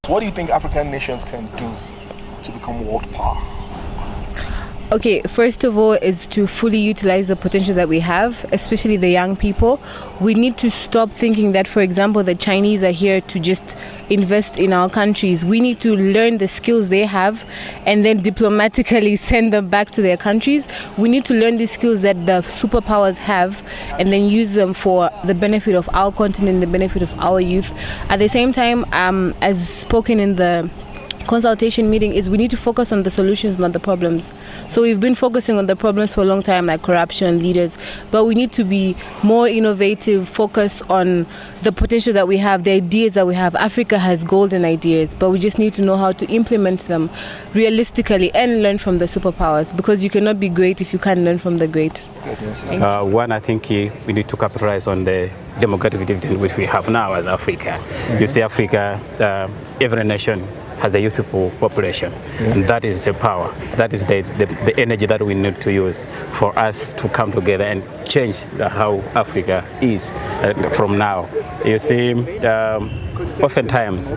What do you think African nations can do to become world power? Okay, first of all is to fully utilize the potential that we have, especially the young people. We need to stop thinking that, for example, the Chinese are here to just invest in our countries. We need to learn the skills they have and then diplomatically send them back to their countries. We need to learn the skills that the superpowers have and then use them for the benefit of our continent, the benefit of our youth. At the same time, as spoken in the consultation meeting, is we need to focus on the solutions, not the problems. So we've been focusing on the problems for a long time, like corruption, leaders, but we need to be more innovative, focus on the potential that we have, the ideas that we have. Africa has golden ideas, but we just need to know how to implement them realistically and learn from the superpowers, because you cannot be great if you can't learn from the great. One, I think we need to capitalize on the demographic dividend which we have now as Africa. You see, Africa, every nation has a youthful population, and that is the power. That is the energy that we need to use for us to come together and change how Africa is from now. You see, oftentimes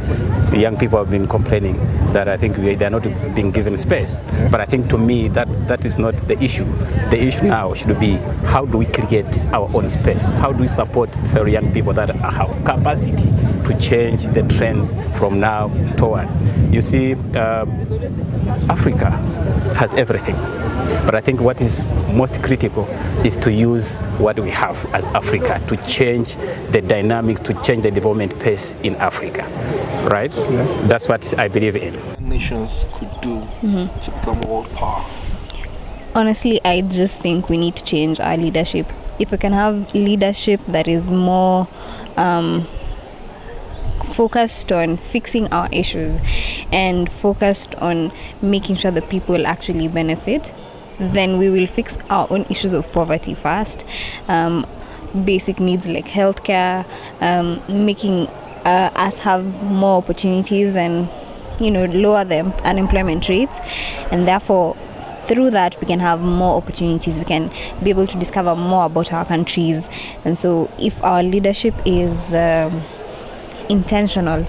young people have been complaining that I think they're not being given space. But I think, to me, that is not the issue. The issue now should be, how do we create our own space? How do we support fellow young people that have capacity to change the trends from now towards? You see, Africa has everything. But I think what is most critical is to use what we have as Africa to change the dynamics, to change the development pace in Africa, right? Yeah. That's what I believe in. Nations could do to become world power. Honestly, I just think we need to change our leadership. If we can have leadership that is more focused on fixing our issues and focused on making sure that people actually benefit, then we will fix our own issues of poverty first. Basic needs like healthcare, making us have more opportunities and, lower the unemployment rates, and therefore through that we can have more opportunities. We can be able to discover more about our countries. And so if our leadership is intentional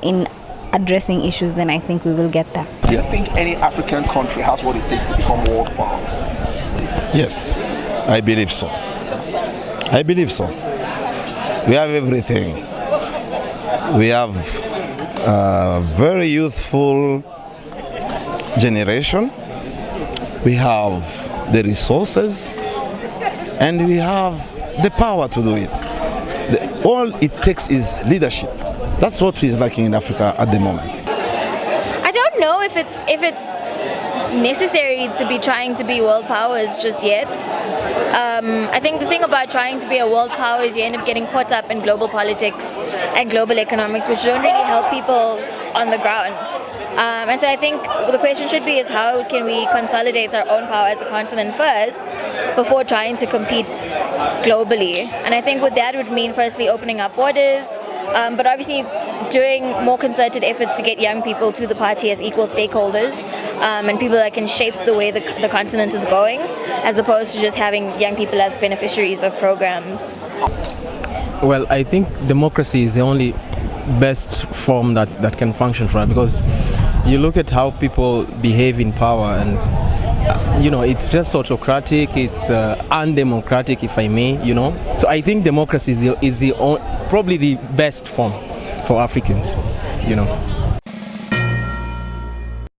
in addressing issues, then I think we will get there. Do you think any African country has what it takes to become world power? Yes, I believe so. I believe so. We have everything. We have a very youthful generation. We have the resources, and we have the power to do it. All it takes is leadership. That's what is lacking in Africa at the moment. I don't know if it's necessary to be trying to be world powers just yet. I think the thing about trying to be a world power is you end up getting caught up in global politics and global economics, which don't really help people on the ground. And so I think the question should be is, how can we consolidate our own power as a continent first before trying to compete globally? And I think what that would mean, firstly, opening up borders, but obviously doing more concerted efforts to get young people to the party as equal stakeholders, and people that can shape the way the continent is going, as opposed to just having young people as beneficiaries of programs. Well, I think democracy is the only best form that can function for it, because you look at how people behave in power, and it's just autocratic, it's undemocratic, if I may, So I think democracy is probably the best form for Africans,